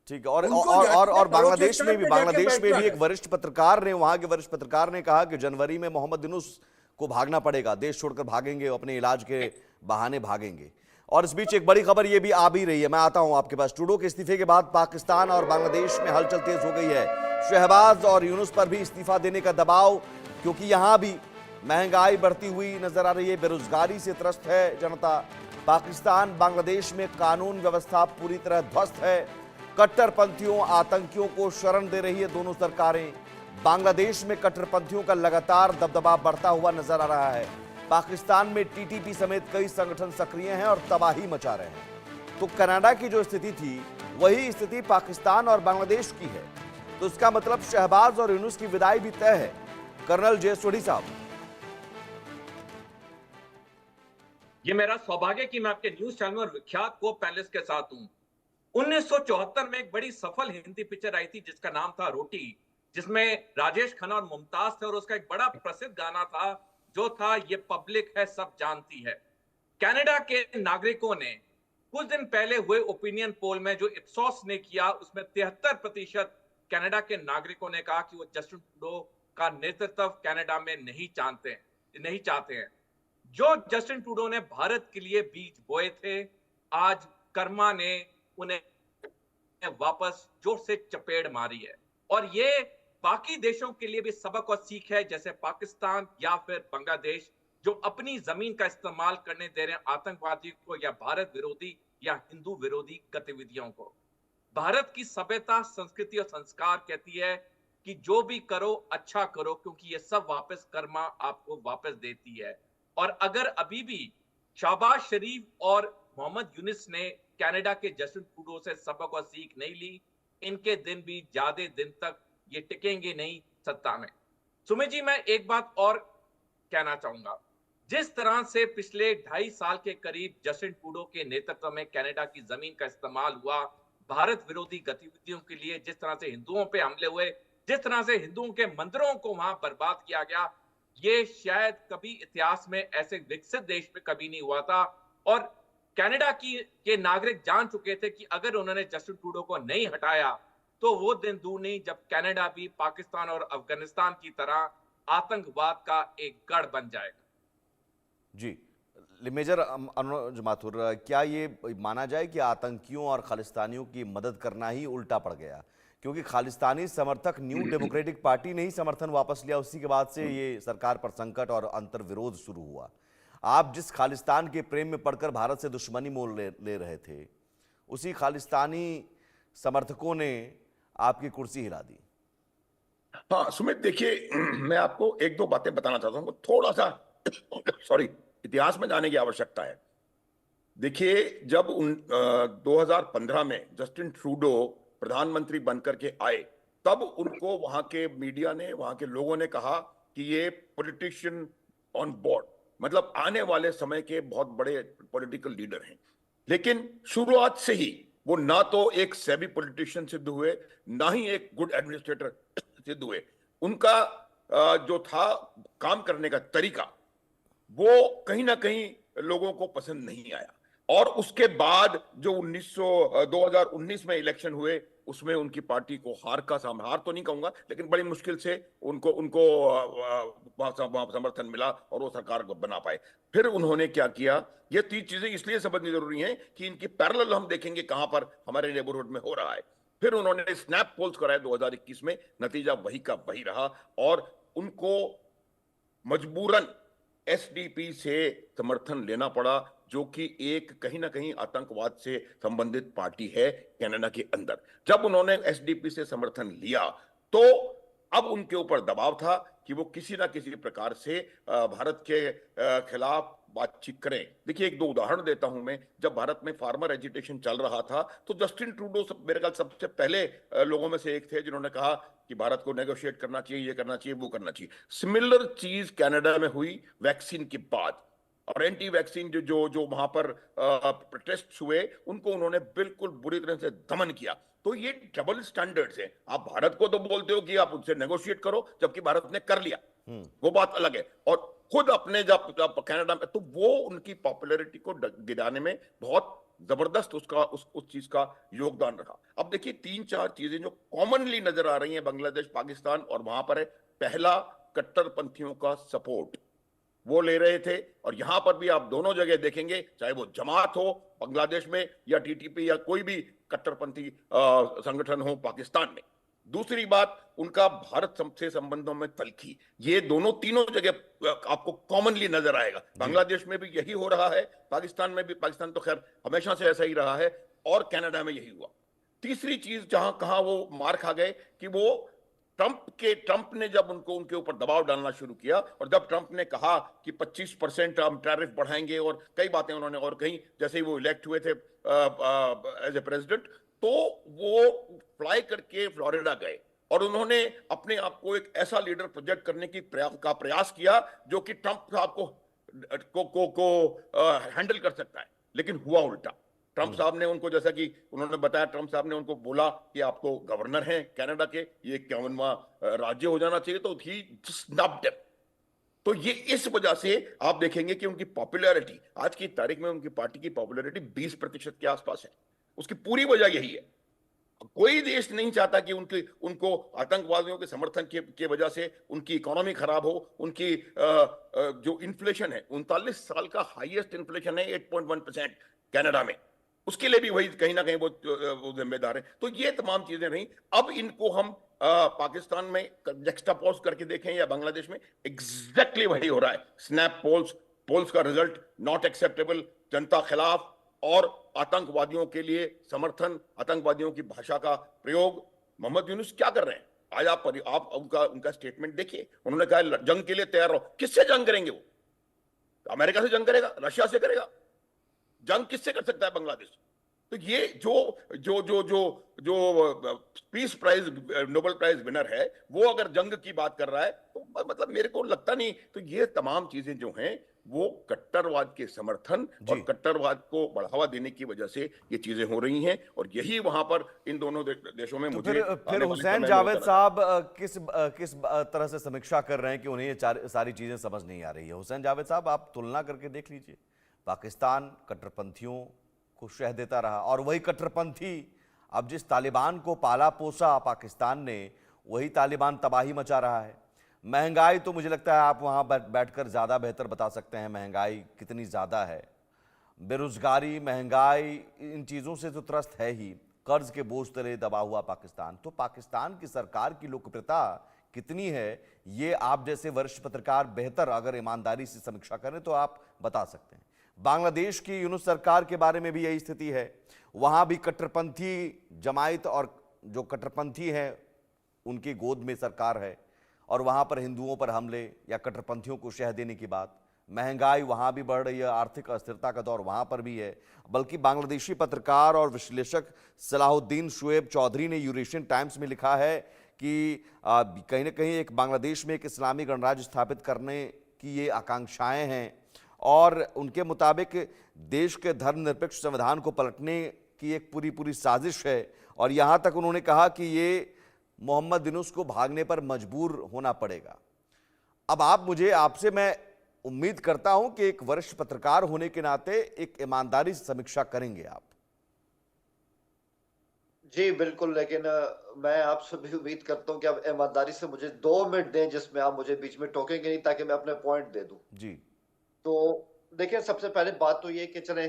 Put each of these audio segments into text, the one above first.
ठीक है। और उनको और और, जाके और फरोख्त बांग्लादेश में सड़क भी पे जाके बांग्लादेश में बैठना भी एक है। वरिष्ठ पत्रकार ने, वहां के वरिष्ठ पत्रकार ने कहा कि जनवरी में मोहम्मद यूनुस को भागना पड़ेगा, देश छोड़कर भागेंगे, अपने इलाज के बहाने भागेंगे। और इस बीच एक बड़ी खबर ये भी आ भी रही है, मैं आता हूं आपके पास। ट्रूडो के इस्तीफे के बाद पाकिस्तान और बांग्लादेश में हलचल तेज हो गई है। शहबाज और यूनुस पर भी इस्तीफा देने का दबाव, क्योंकि यहां भी महंगाई बढ़ती हुई नजर आ रही है, बेरोजगारी से त्रस्त है जनता। पाकिस्तान बांग्लादेश में कानून व्यवस्था पूरी तरह ध्वस्त है। कट्टरपंथियों, आतंकियों को शरण दे रही है दोनों सरकारें। बांग्लादेश में कट्टरपंथियों का लगातार दबदबा बढ़ता हुआ नजर आ रहा है। पाकिस्तान में टीटीपी समेत कई संगठन सक्रिय हैं और तबाही मचा रहे हैं। तो कनाडा की जो स्थिति थी वही स्थिति पाकिस्तान और बांग्लादेश की है। तो इसका मतलब शहबाज और यूनुस की विदाई भी तय है। कर्नल जे सोढ़ी साहब। ये मेरा सौभाग्य कि मैं आपके न्यूज चैनल और विख्यात को पैनलिस्ट के साथ हूं। 1974 में एक बड़ी सफल हिंदी पिक्चर आई थी जिसका नाम था रोटी, जिसमें राजेश खन्ना और मुमताज थे, और उसका एक बड़ा प्रसिद्ध गाना था जो था ये पब्लिक है सब जानती है। कनाडा के नागरिकों ने कुछ दिन पहले हुए ओपिनियन पोल में जो इप्सॉस ने किया, उसमें 73% कनाडा के नागरिकों ने कहा कि वो जस्टिन ट्रूडो का नेतृत्व कनाडा में नहीं चाहते हैं। जो जस्टिन ट्रूडो ने भारत के लिए बीज बोए थे, आज कर्मा ने उन्हें वापस जोर से चपेड़ मारी है। और ये बाकी देशों के लिए भी सबक और सीख है, जैसे पाकिस्तान या फिर बांग्लादेश, जो अपनी जमीन का इस्तेमाल करने दे रहे हैं आतंकवादी को या भारत विरोधी या हिंदू विरोधी गतिविधियों को। भारत की सभ्यता, संस्कृति और संस्कार कहती है कि जो भी करो अच्छा करो, क्योंकि ये सब वापस कर्मा आपको वापस देती है। और अगर अभी भी शहबाज शरीफ और मोहम्मद यूनिस ने कनाडा के जस्टिन ट्रूडो से सबक और सीख नहीं ली, इनके दिन भी ज्यादा दिन तक ये टिकेंगे नहीं सत्ता में। सुमित जी, मैं एक बात और कहना चाहूंगा। जिस तरह से पिछले 2.5 साल के करीब जस्टिन ट्रूडो के नेतृत्व में कनाडा की जमीन का इस्तेमाल हुआ भारत विरोधी गतिविधियों के लिए, जिस तरह से हिंदुओं पे हमले हुए, जिस तरह से हिंदुओं के मंदिरों को वहां बर्बाद किया गया, ये शायद कभी इतिहास में ऐसे विकसित देश में कभी नहीं हुआ था। और कनाडा के नागरिक जान चुके थे कि अगर उन्होंने जस्टिन ट्रूडो को नहीं हटाया तो वो दिन दूर नहीं जब कनाडा भी पाकिस्तान और अफगानिस्तान की तरह आतंकवाद का एक गढ़ बन जाएगा। जी, मेजर अनुज माथुर, क्या ये माना जाए कि आतंकियों और खालिस्तानियों की मदद करना ही उल्टा पड़ गया? क्योंकि खालिस्तानी समर्थक न्यू डेमोक्रेटिक पार्टी ने ही समर्थन वापस लिया, उसी के बाद से ये सरकार पर संकट और अंतर्विरोध शुरू हुआ। आप जिस खालिस्तान के प्रेम में पड़कर भारत से दुश्मनी मोल ले रहे थे, उसी खालिस्तानी समर्थकों ने आपकी कुर्सी हिला दी। हाँ सुमित, देखिए मैं आपको एक दो बातें बताना चाहता हूँ, थोड़ा सा सॉरी, इतिहास में जाने की आवश्यकता है। देखिए, जब 2015 में जस्टिन ट्रूडो प्रधानमंत्री बनकर के आए, तब उनको वहां के मीडिया ने, वहां के लोगों ने कहा कि ये पॉलिटिशियन ऑन बोर्ड, मतलब आने वाले समय के बहुत बड़े पॉलिटिकल लीडर हैं। लेकिन शुरुआत से ही वो ना तो एक सेबी पॉलिटिशियन सिद्ध हुए, ना ही एक गुड एडमिनिस्ट्रेटर सिद्ध हुए। उनका जो था काम करने का तरीका, वो कहीं ना कहीं लोगों को पसंद नहीं आया। और उसके बाद जो 2019 में इलेक्शन हुए, उसमें उनकी पार्टी को हार का सामना, हार तो नहीं कहूंगा, लेकिन बड़ी मुश्किल से उनको उनको समर्थन मिला और वो सरकार को बना पाए। फिर उन्होंने क्या किया, ये 3 चीजें इसलिए समझनी जरूरी हैं कि इनकी पैरेलल हम देखेंगे कहां पर हमारे नेबरहुड में हो रहा है। फिर उन्होंने स्नैप पोल्स कराए 2021 में, नतीजा वही का वही रहा, और उनको मजबूरन एसडीपी से समर्थन लेना पड़ा, जो कि एक कहीं ना कहीं आतंकवाद से संबंधित पार्टी है कनाडा के अंदर। जब उन्होंने एसडीपी से समर्थन लिया तो अब उनके ऊपर दबाव था कि वो किसी ना किसी प्रकार से भारत के खिलाफ बातचीत करें। देखिए, एक दो उदाहरण देता हूं मैं। जब भारत में फार्मर एजिटेशन चल रहा था तो जस्टिन ट्रूडो मेरे ख्याल सबसे पहले लोगों में से एक थे जिन्होंने कहा कि भारत को नेगोशिएट करना चाहिए, ये करना चाहिए, वो करना चाहिए। सिमिलर चीज कनाडा में हुई वैक्सीन के बाद। और एंटी वैक्सीन जो जो जो वहां पर प्रोटेस्ट हुए, उनको उन्होंने बिल्कुल बुरी तरह से दमन किया। तो ये डबल स्टैंडर्ड्स है। आप भारत को तो बोलते हो कि आप उनसे नेगोशिएट करो, जबकि भारत ने कर लिया, वो बात अलग है। और खुद अपने जब कनाडा में, तो वो उनकी पॉपुलैरिटी को गिराने में बहुत जबरदस्त उसका उस चीज का योगदान रहा। अब देखिए 3-4 चीजें जो कॉमनली नजर आ रही हैं बांग्लादेश, पाकिस्तान और वहां पर है। पहला, कट्टरपंथियों का सपोर्ट वो ले रहे थे, और यहां पर भी आप दोनों जगह देखेंगे, चाहे वो जमात हो बांग्लादेश में या टीटीपी या कोई भी कट्टरपंथी संगठन हो पाकिस्तान में। दूसरी बात, उनका भारत से संबंधों में तलखी, ये दोनों तीनों जगह आपको कॉमनली नजर आएगा। बांग्लादेश में भी यही हो रहा है, पाकिस्तान में भी, पाकिस्तान तो खैर हमेशा से ऐसा ही रहा है, और कनाडा में यही हुआ। तीसरी चीज जहां कहां वो मार खा गए कि वो ट्रंप ने जब उनके ऊपर दबाव डालना शुरू किया, और जब ट्रंप ने कहा कि 25% हम टैरिफ बढ़ाएंगे, और कई बातें उन्होंने और कहीं, जैसे ही वो इलेक्ट हुए थे एज ए प्रेसिडेंट, तो वो फ्लाई करके फ्लोरिडा गए और उन्होंने अपने आप को एक ऐसा लीडर प्रोजेक्ट करने की प्रयास किया जो कि ट्रंप साहब को हैंडल कर सकता है। लेकिन हुआ उल्टा। ट्रंप साहब ने उनको, जैसा कि उन्होंने बताया, ट्रंप साहब ने उनको बोला कि आप तो गवर्नर हैं कनाडा के, ये 51वां राज्य हो जाना चाहिए, तो ही स्नब्ड हिम। तो ये इस वजह से आप देखेंगे कि उनकी पॉपुलैरिटी आज की तारीख में, उनकी पार्टी की पॉपुलैरिटी 20% के आसपास है। उसकी पूरी वजह यही है। कोई देश नहीं चाहता कि उनको आतंकवादियों के समर्थन के वजह से उनकी इकोनॉमी खराब हो। उनकी जो इन्फ्लेशन है, 39 साल का हाईएस्ट इन्फ्लेशन है, 8.1% कनाडा में, उसके लिए भी वही कहीं ना कहीं वो जिम्मेदार है। तो ये तमाम चीजें रही। अब इनको हम पाकिस्तान में जक्सटापोज करके देखें या बांग्लादेश में, एग्जैक्टली वही हो रहा है। स्नैप पोल्स का रिजल्ट नॉट एक्सेप्टेबल, जनता खिलाफ, और आतंकवादियों के लिए समर्थन, आतंकवादियों की भाषा का प्रयोग। मोहम्मद यूनुस क्या कर रहे हैं आज? आप उनका स्टेटमेंट देखिए। उन्होंने कहा जंग के लिए तैयार रहो। किससे जंग करेंगे वो? अमेरिका से जंग करेगा? रशिया से करेगा? जंग किससे कर सकता है बांग्लादेश? तो ये जो जो जो जो जो peace prize, Nobel prize winner है, वो अगर जंग की बात कर रहा है, तो मतलब मेरे को लगता नहीं। तो ये तमाम चीजें जो हैं, वो कट्टरवाद के समर्थन और कट्टरवाद को बढ़ावा देने की वजह से ये चीजें हो रही हैं। और यही वहां पर इन दोनों देशों में, तो मुझे फिर हुसैन जावेद साहब किस तरह से समीक्षा कर रहे हैं कि उन्हें ये सारी चीजें समझ नहीं आ रही है? हुसैन जावेद साहब, आप तुलना करके देख लीजिए। पाकिस्तान कट्टरपंथियों को शह देता रहा, और वही कट्टरपंथी अब जिस तालिबान को पाला पोसा पाकिस्तान ने, वही तालिबान तबाही मचा रहा है। महंगाई तो मुझे लगता है आप वहां बैठकर ज़्यादा बेहतर बता सकते हैं महंगाई कितनी ज़्यादा है। बेरोजगारी, महंगाई, इन चीज़ों से तो त्रस्त है ही। कर्ज के बोझ तले दबा हुआ पाकिस्तान। तो पाकिस्तान की सरकार की लोकप्रियता कितनी है, ये आप जैसे वरिष्ठ पत्रकार बेहतर अगर ईमानदारी से समीक्षा करें तो आप बता सकते हैं। बांग्लादेश की यूनुस सरकार के बारे में भी यही स्थिति है। वहां भी कट्टरपंथी जमायत और जो कट्टरपंथी हैं उनकी गोद में सरकार है, और वहां पर हिंदुओं पर हमले या कट्टरपंथियों को शह देने की बात। महंगाई वहां भी बढ़ रही है, आर्थिक अस्थिरता का दौर वहां पर भी है। बल्कि बांग्लादेशी पत्रकार और विश्लेषक सलाहुद्दीन शुएब चौधरी ने यूरेशियन टाइम्स में लिखा है कि कहीं ना कहीं एक बांग्लादेश में एक इस्लामी गणराज्य स्थापित करने की ये आकांक्षाएं हैं, और उनके मुताबिक देश के धर्मनिरपेक्ष संविधान को पलटने की एक पूरी साजिश है। और यहां तक उन्होंने कहा कि ये मोहम्मद यूनुस को भागने पर मजबूर होना पड़ेगा। अब आपसे मैं उम्मीद करता हूं कि एक वरिष्ठ पत्रकार होने के नाते एक ईमानदारी से समीक्षा करेंगे आप। जी बिल्कुल, लेकिन मैं आपसे भी उम्मीद करता हूं कि आप ईमानदारी से मुझे 2 मिनट दें जिसमें आप मुझे बीच में टोकेंगे नहीं, ताकि मैं अपने पॉइंट दे दूं। जी, तो देखिए, सबसे पहले बात तो ये कि चलें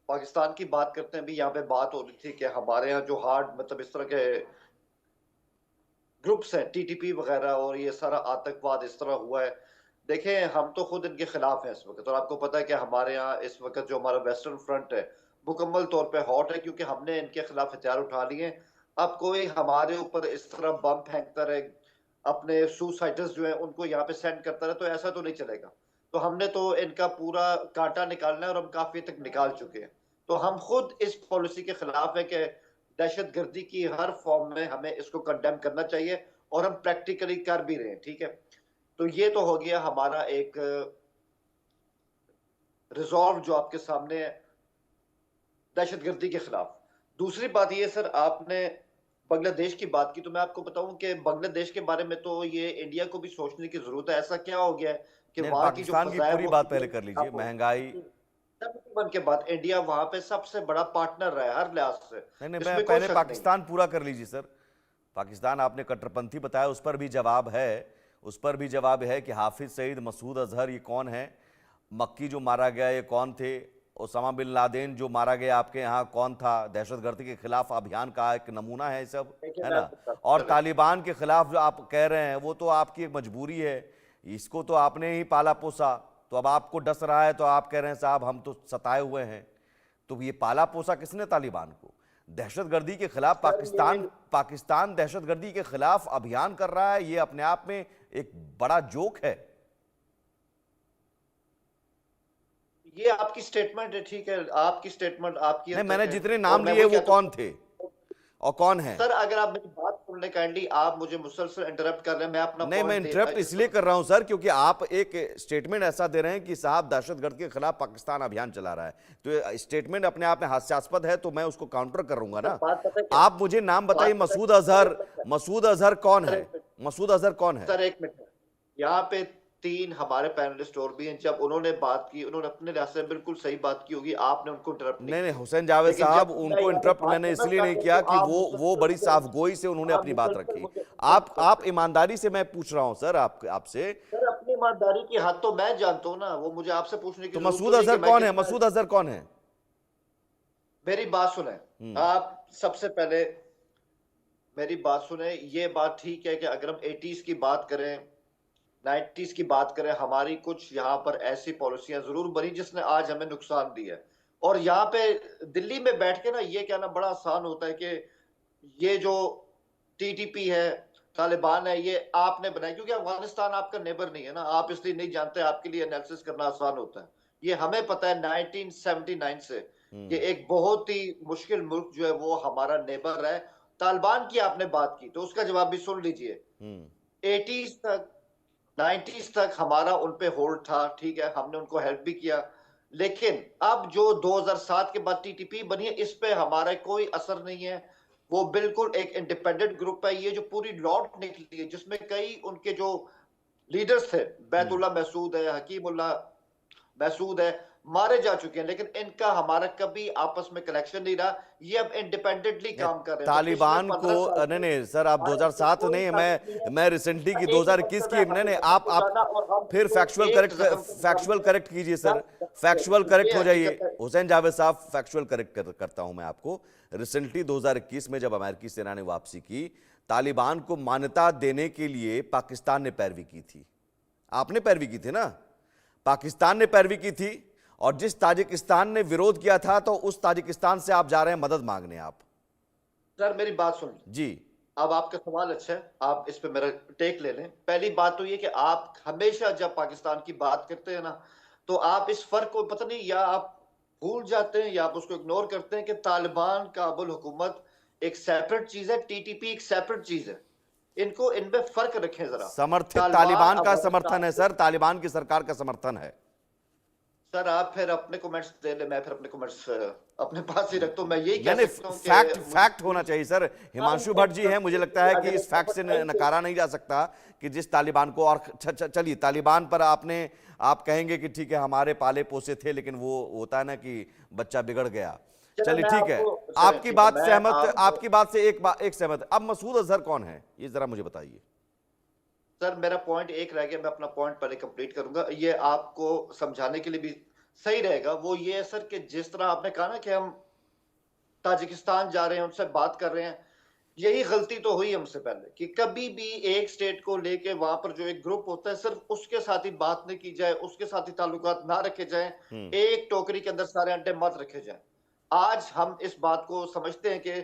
पाकिस्तान की बात करते हैं। अभी यहाँ पे बात हो रही थी कि हमारे यहाँ जो हार्ड, मतलब इस तरह के ग्रुप्स हैं, टीटीपी वगैरह, और ये सारा आतंकवाद इस तरह हुआ है। देखें, हम तो खुद इनके खिलाफ हैं इस वक्त, और आपको पता है कि हमारे यहाँ इस वक्त जो हमारा वेस्टर्न फ्रंट है मुकम्मल तौर पे हॉट है, क्योंकि हमने इनके खिलाफ हथियार उठा लिए हैं। अब कोई हमारे ऊपर इस तरह बम फेंकता रहे, अपने सुसाइडर्स जो है उनको यहाँ पे सेंड करता रहे, तो ऐसा तो नहीं चलेगा। तो हमने तो इनका पूरा कांटा निकालना है, और हम काफी तक निकाल चुके हैं। तो हम खुद इस पॉलिसी के खिलाफ है कि दहशतगर्दी की हर फॉर्म में हमें इसको कंडेम करना चाहिए, और हम प्रैक्टिकली कर भी रहे हैं। ठीक है, तो ये तो हो गया हमारा एक रिजॉल्व जो आपके सामने है दहशतगर्दी के खिलाफ। दूसरी बात ये सर, आपने बांग्लादेश की बात की, तो मैं आपको बताऊं कि बांग्लादेश के बारे में तो ये इंडिया को भी सोचने की जरूरत है। ऐसा क्या हो गया है कि नहीं, वहां की जो पाकिस्तान की फजा है पूरी वो बात पहले कर लीजिए। महंगाई, 71 के बाद इंडिया वहां पे सबसे बड़ा पार्टनर रहा है हर लिहाज से, नहीं नहीं, मैं इसमें कोई पहले शक नहीं। पाकिस्तान पूरा कर लीजिए सर। पाकिस्तान आपने कट्टरपंथी बताया, उस पर भी जवाब है। उस पर भी जवाब है कि हाफिज सईद, मसूद अजहर ये कौन है, मक्की जो मारा गया ये कौन थे, ओसामा बिन लादेन जो मारा गया आपके यहाँ कौन था, दहशतगर्दी के खिलाफ अभियान का एक नमूना है सब, देखिए है मैं ना। आपको बताता और हूं, तालिबान के खिलाफ जो आप कह रहे हैं वो तो आपकी एक मजबूरी है, इसको तो आपने ही पाला पोसा, तो अब आपको डस रहा है तो आप कह रहे हैं साहब हम तो सताए हुए हैं। तो ये पाला पोसा किसने तालिबान को? दहशतगर्दी के खिलाफ पाकिस्तान दहशतगर्दी के खिलाफ अभियान कर रहा है, ये अपने आप में एक बड़ा जोक है। ये आपकी स्टेटमेंट है, ठीक है, आपकी स्टेटमेंट आपकी नहीं, हद मैंने तक है। जितने और नाम मैं लिए वही वो कहता कौन हूं थे और कौन है? सर, अगर आप मेरी बात सुन ले काइंडली, आप मुझे मुसलसल इंटरप्ट कर रहे हैं, मैं अपना नहीं, मैं पॉइंट इंटरप्ट इसलिए कर रहा हूं सर क्योंकि आप एक स्टेटमेंट ऐसा दे रहे हैं कि साहब दहशतगर्द के खिलाफ पाकिस्तान अभियान चला रहा है, तो स्टेटमेंट अपने आप में हास्यास्पद है, तो मैं उसको काउंटर करूंगा ना। बात पता है क्या? आप मुझे नाम बताइए, बात पता है मसूद क्या? अजहर, मसूद अजहर कौन सर है? एक मिनट, मसूद अजहर कौन है? सर एक मिनट, यहाँ पे 3 हमारे पैनलिस्ट और भी हैं, जब उन्होंने बात की उन्होंने अपने लिहाज से बिल्कुल सही बात की होगी, आपने उनको इंटरप्ट नहीं नहीं नहीं, किया। हुसैन जावेद लेकिन साहब, जब मैं उनको यहाँ पे इंटरप्ट बात मैंने करना इसलिए नहीं चाहता हूं किया तो कि आप वो बड़ी मुसलसल साफगोई से उन्होंने अपनी बात मुसलसल रखी। मुझे आप ईमानदारी से, मैं पूछ रहा हूं सर आपसे, सर, अपनी ईमानदारी की हद तो मैं जानता हूँ ना, वो मुझे आपसे पूछने की तो जरूरत मसूद तो नहीं अजहर कि मैं कौन है? कितना। मसूद अजहर कौन है? मेरी बात सुने, आप सबसे पहले मेरी बात सुने। ये बात ठीक है कि अगर हम 80s की बात करें, 90s की बात करें, हमारी कुछ यहाँ पर ऐसी पॉलिसियां जरूर बनी जिसने आज हमें नुकसान दिया है। और यहाँ पे दिल्ली में बैठ के ना ये कहना बड़ा आसान होता है कि ये जो टीटीपी है, तालिबान है, ये आपने बनाया, क्योंकि अफगानिस्तान आपका नेबर नहीं है ना, आप इसलिए नहीं जानते, आपके लिए एनालिसिस करना आसान होता है। ये हमें पता है 1979 से कि एक बहुत ही मुश्किल मुल्क जो है वो हमारा नेबर है। तालिबान की आपने बात की तो उसका जवाब भी सुन लीजिए। 80s तक, 90s तक हमारा उन पे होल्ड था, ठीक है, हमने उनको हेल्प भी किया, लेकिन अब जो 2007 के बाद टीटीपी बनी है, इस पे हमारा कोई असर नहीं है। वो बिल्कुल एक इंडिपेंडेंट ग्रुप है। ये जो पूरी लॉट निकली है जिसमें कई उनके जो लीडर्स थे, बैतुल्ला महसूद है, हकीमुल्ला महसूद है, मारे जा चुके हैं, लेकिन इनका हमारा कभी आपस में कनेक्शन नहीं रहा। ये अब इंडिपेंडेंटली काम कर रहे हैं। तो तालिबान पिछले को 15 साल नहीं में नहीं सर, आप हमारे 2007 कोई नहीं, ताल्लुक नहीं है। मैं रिसेंटली की एक ही 2021 मकसद की, है नहीं नहीं, हमें आप बचाना और हम फिर उसको फैक्चुअल एक करेक्ट, जख्म को फैक्चुअल निकालना। करेक्ट कीजिए सर, फैक्चुअल करेक्ट हो जाइए। हुसैन जावेद साहब, फैक्चुअल करेक्ट करता हूं मैं आपको। रिसेंटली 2021 में जब अमेरिकी सेना ने वापसी की, तालिबान को मान्यता देने के लिए पाकिस्तान ने पैरवी की थी, आपने पैरवी की थी ना, पाकिस्तान ने पैरवी की थी। और जिस ताजिकिस्तान ने विरोध किया था, तो उस ताजिकिस्तान से आप जा रहे हैं मदद मांगने। आप सर मेरी बात सुन जी, अब आपका सवाल अच्छा है, आप इस पे मेरा टेक ले लें। पहली बात तो ये कि आप हमेशा जब पाकिस्तान की बात करते हैं ना, तो आप इस फर्क को पता नहीं, या आप भूल जाते हैं या आप उसको इग्नोर करते हैं कि तालिबान, काबुल हुकूमत एक सेपरेट चीज है, टीटीपी एक सेपरेट चीज है। इनको इनमें फर्क रखें जरा। समर्थित तालिबान का अफगानिस्तान समर्थन है सर, तालिबान की सरकार का समर्थन है। सर आप फिर अपने कमेंट्स दे ले, मैं फिर अपने कमेंट्स अपने पास ही रखता हूँ। मैं यही नहीं कह सकता हूँ फैक्ट होना चाहिए सर। हिमांशु भट्ट जी हैं, मुझे लगता है कि इस फैक्ट से नकारा नहीं जा सकता कि जिस तालिबान को, और चलिए तालिबान पर आप कहेंगे कि ठीक है हमारे पाले पोसे थे, लेकिन वो होता है ना कि बच्चा बिगड़ गया। चलिए ठीक है, आपकी बात सहमत, आपकी बात से एक सहमत। अब मसूद अजहर कौन है, ये जरा मुझे बताइए। सर मेरा पॉइंट एक रह गया, मैं अपना पॉइंट पहले कंप्लीट करूंगा, ये आपको समझाने के लिए भी सही रहेगा। वो ये है सर कि जिस तरह आपने कहा ना कि हम ताजिकिस्तान जा रहे हैं, उनसे बात कर रहे हैं, यही गलती तो हुई हमसे पहले कि कभी भी एक स्टेट को लेके वहां पर जो एक ग्रुप होता है, सिर्फ उसके साथ ही बात नहीं की जाए, उसके साथ ही ताल्लुकात ना रखे जाए, एक टोकरी के अंदर सारे अंडे मत रखे जाए। आज हम इस बात को समझते हैं कि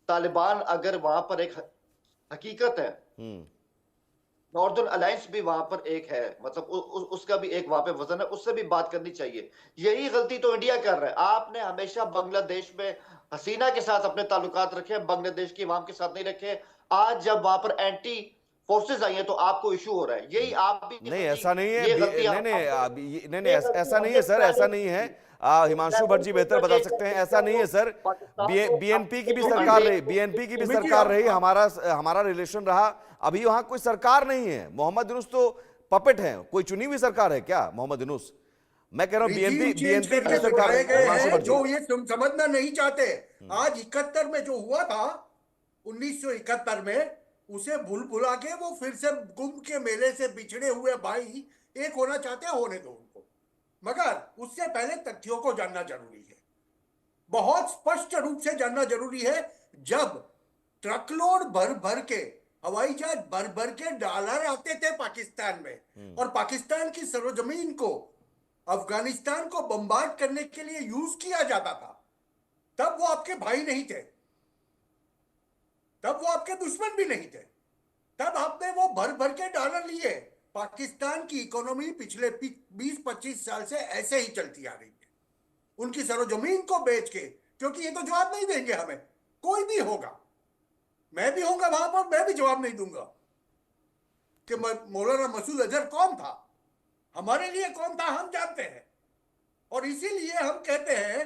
तालिबान अगर वहां पर एक हकीकत है, नॉर्दर्न अलायंस भी वहां पर एक है, मतलब उसका भी एक वहां पे वजन है, उससे भी बात करनी चाहिए। यही गलती तो इंडिया कर रहा है। आपने हमेशा बांग्लादेश में हसीना के साथ अपने ताल्लुकात रखे, बांग्लादेश की अवाम के साथ नहीं रखे। आज जब वहां पर एंटी फोर्सेस आई हैं तो आपको इशू हो रहा है। यही आप भी नहीं ऐसा नहीं है, ये गलती नहीं नहीं नहीं ये गलती ऐसा नहीं है सर, ऐसा नहीं है। हिमांशु भट्ट जी बेहतर बता सकते हैं, ऐसा नहीं है सर। बीएनपी की भी सरकार रही, बीएनपी की भी सरकार रही, हमारा रिलेशन रहा। अभी वहां कोई सरकार नहीं है। मोहम्मद यूनुस तो पपेट है, कोई चुनी हुई सरकार है क्या मोहम्मद यूनुस? मैं कह रहा हूँ बीएनपी की सरकार है। जो ये तुम समझना नहीं चाहते। आज 71 में जो हुआ था, 1971 में, उसे भूल भुला के वो फिर से कुंभ के मेले से बिछड़े हुए भाई एक होना चाहते हैं, होने दो उनको। मगर उससे पहले तथ्यों को जानना जरूरी है, बहुत स्पष्ट रूप से जानना जरूरी है। जब ट्रकलोड भर भर के हवाई जहाज भर भर के डॉलर आते थे पाकिस्तान में, और पाकिस्तान की सरजमीन को अफगानिस्तान को बम्बार्ड करने के लिए यूज किया जाता था, तब वो आपके भाई नहीं थे, तब वो आपके दुश्मन भी नहीं थे। तब आपने वो भर भर के डॉलर लिए। पाकिस्तान की इकोनॉमी पिछले 20-25 साल से ऐसे ही चलती आ रही है, उनकी सरजमीन को बेच के, क्योंकि ये तो जवाब नहीं देंगे हमें, कोई भी होगा, मैं भी होऊंगा वहां पर, मैं भी जवाब नहीं दूंगा कि मौलाना मसूद अजहर कौन था, हमारे लिए कौन था हम जानते हैं। और इसीलिए हम कहते हैं